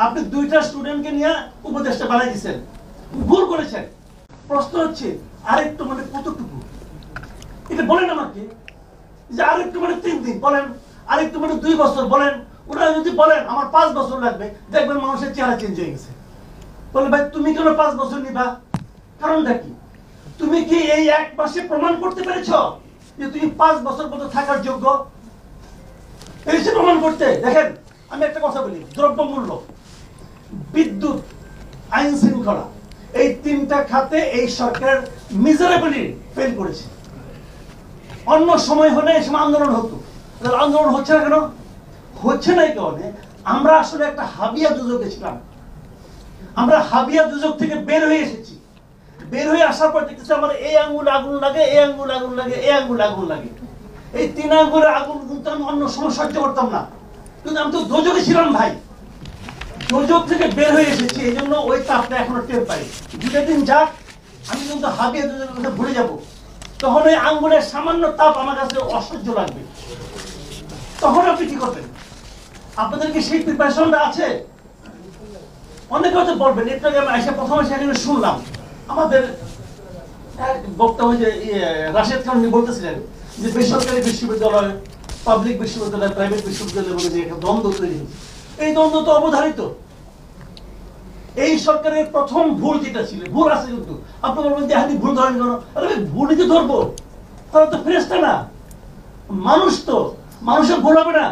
আপনি দুইটা স্টুডেন্টকে নিয়ে উপদেষ্টা বানাই দিচ্ছেন, ভুল করেছেন। প্রশ্ন হচ্ছে আরেকটু মানে কতটুকু এটা বলেন আমাকে, যে আরেকটু মানে 3 দিন বলেন, আরেকটু মানে 2 বছর বলেন। ওনারা যদি বলেন আমার 5 বছর লাগবে, দেখবেন মানুষের চেহারা চেঞ্জ হয়ে গেছে। বলে ভাই তুমি কেন 5 বছর নিবা? কারণটা কি? তুমি কি এই 1 মাসে প্রমাণ করতে পেরেছো যে তুমি 5 বছর পর্যন্ত থাকার যোগ্য? পেরেছে প্রমাণ করতে? দেখেন আমি একটা কথা বলি, দ্রব্যমূল্য, বিদ্যুৎ, আইন শৃঙ্খলা, এই 3টা খাতে এই সরকার মিজারেবলি ফেল করেছে। অন্য সময় হলে এই সময় আন্দোলন হতো, আন্দোলন হচ্ছে না কেন? হচ্ছে না এই কারণে আমরা আসলে একটা হাবিয়া দুজকে ছিলাম। আমরা হাবিয়া দুজক থেকে বের হয়ে এসেছি। বের হয়ে আসার পর দেখতেছি আমার এই আঙ্গুল আগুন লাগে, এই আঙ্গুল আগুন লাগে, এই আঙ্গুল আগুন লাগে। এই 3 আঙ্গুলের আগুন কিন্তু আমি অন্য সময় সহ্য করতাম না, কিন্তু আমি তো দোজকে ছিলাম ভাই। দোজক থেকে বের হয়ে এসেছি, এই জন্য ওই তাপটা এখনো টের পাই। 2 দিন যাক আমি কিন্তু হাবিয়া দুজকের কথা ভুলে যাব, তখন ওই আঙ্গুলের সামান্য তাপ আমার কাছে অসহ্য লাগবে। তখন আপনি কি করবেন? আপনাদের কি সেই প্রিপারেশনটা আছে? অনেকে হয়তো বলবেন, একটু আগে আমি এসে প্রথমে সেখানে শুনলাম আমাদের এক বক্তা হয়ে যে রাশেদ খান বলতেছিলেন যে বেসরকারি বিশ্ববিদ্যালয়, পাবলিক বিশ্ববিদ্যালয়, প্রাইভেট বিশ্ববিদ্যালয় বলে যে একটা দ্বন্দ্ব তৈরি হয়েছে। এই দ্বন্দ্ব তো অবধারিত। এই সরকারের প্রথম ভুল যেটা ছিল, ভুল আছে কিন্তু আপনি বলবেন যে হাতি ভুল ধরেন কেন? আরে ভুলই তো ধরবো, তারা তো ফেরেশতা না, মানুষ, তো মানুষের ভুল হবে না?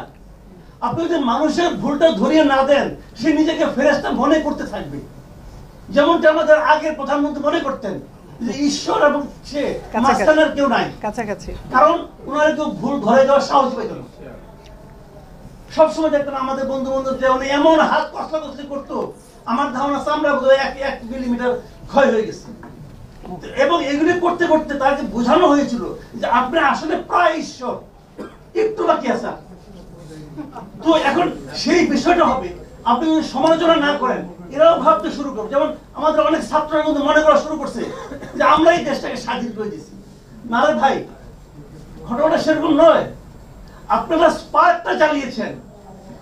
আপনি যদি মানুষের ভুলটা ধরিয়ে না দেন, সে নিজেকে ফেরেশতা মনে করতে থাকবে। যেমনটা আমাদের আগের প্রধানমন্ত্রী মনে করতেন যে ঈশ্বর এবং সে মাঝখানের কেউ নাই, কাছাকাছি, কারণ ওনারা কেউ ভুল ধরে দেওয়ার সাহস পেত না। সবসময় দেখতেন আমাদের বন্ধু বান্ধব যে এমন হাত কষলাকষলি করতো, আমার ধারণা চামড়া বোধহয় 1 মিলিমিটার ক্ষয় হয়ে গেছে। এবং এগুলি করতে করতে তাকে বোঝানো হয়েছিল যে আপনি আসলে প্রায় ঈশ্বর, একটু বাকি আছে। তো এখন সেই বিষয়টা হবে, আপনি যদি সমালোচনা না করেন, এরাও ভাবতে শুরু করবে। যেমন আমাদের অনেক ছাত্ররা কিন্তু মনে করা শুরু করছে যে আমরা এই দেশটাকে স্বাধীন করে দিয়েছি। না রে ভাই, ঘটনাটা সেরকম নয়। আপনারা স্পার্কটা জ্বালিয়েছেন,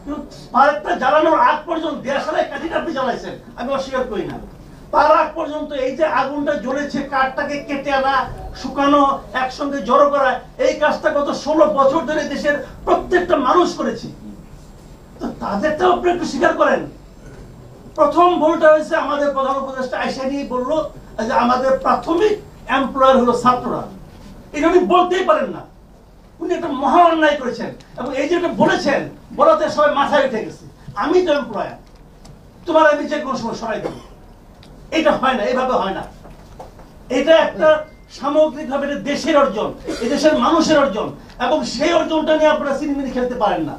কিন্তু স্পার্কটা জ্বালানোর আগ পর্যন্ত দেশালায় কাঠিটা আপনি জ্বালাইছেন, আমি অস্বীকার করি না। তার আগ পর্যন্ত এই যে আগুনটা জ্বলেছে, কাঠটাকে কেটে আনা, শুকানো, একসঙ্গে জড়ো করা, এই কাজটা গত 16 বছর ধরে দেশের প্রত্যেকটা মানুষ করেছে। তো তাদেরটাও আপনি একটু স্বীকার করেন। প্রথম ভুলটা হয়েছে আমাদের প্রধান উপদেষ্টা আইসা নিয়ে বললো যে আমাদের প্রাথমিক এমপ্লয়ার হলো ছাত্ররা। এটা উনি বলতেই পারেন না, উনি একটা মহা অন্যায় করেছেন। এবং এই যে বলেছেন, বলাতে সবাই মাথায় উঠে গেছে, আমি তো এমপ্লয়ার, তোমার আমি যে কোনো সময় সরাই দেবো। এটা হয় না, এইভাবে হয় না। এটা একটা সামগ্রিকভাবে দেশের অর্জন, এই দেশের মানুষের অর্জন, এবং সেই অর্জনটা নিয়ে আপনারা সিনেমিনি খেলতে পারেন না।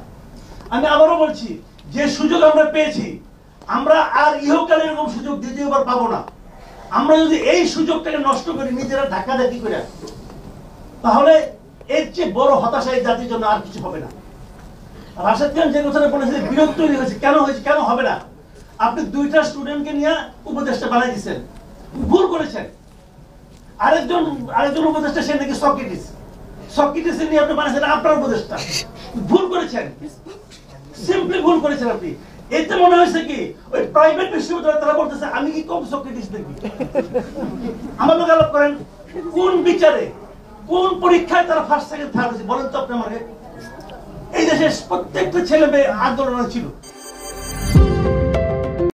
আমি আবারও বলছি, যে সুযোগ আমরা পেয়েছি, আমরা আর ইহকালে এরকম সুযোগ দ্বিতীয়বার পাবো না। আমরা যদি এই সুযোগটাকে নষ্ট করি, নিজেরা ধাক্কাধাক্কি করে, তাহলে এর চেয়ে বড় হতাশা এই জাতির জন্য আর কিছু হবে না। রাশেদ খান যে কথাটা বলেছিলেন, বিরোধ তৈরি হয়েছে, কেন হয়েছে, কেন হবে না? আপনি দুইটা স্টুডেন্টকে নিয়ে উপদেষ্টা বানাই দিচ্ছেন, ভুল করেছেন। আরেকজন উপদেষ্টা, সে নাকি সক্রেটিস নিয়ে আপনি বানাইছেন আপনার উপদেষ্টা, ভুল করেছেন, সিম্পলি ভুল করেছেন আপনি। এতে মনে হয়েছে কি ওই প্রাইভেট বিশ্ববিদ্যালয় তারা বলতেছে আমি কি কম সক্রেটিস দেখি? আমার লোক আলাপ করেন, কোন বিচারে, কোন পরীক্ষায় তারা ফার্স্ট সেকেন্ড থার্ড হয়েছে বলেন তো আপনি আমাকে? এই দেশের প্রত্যেকটা ছেলে মেয়ে আন্দোলনে ছিল।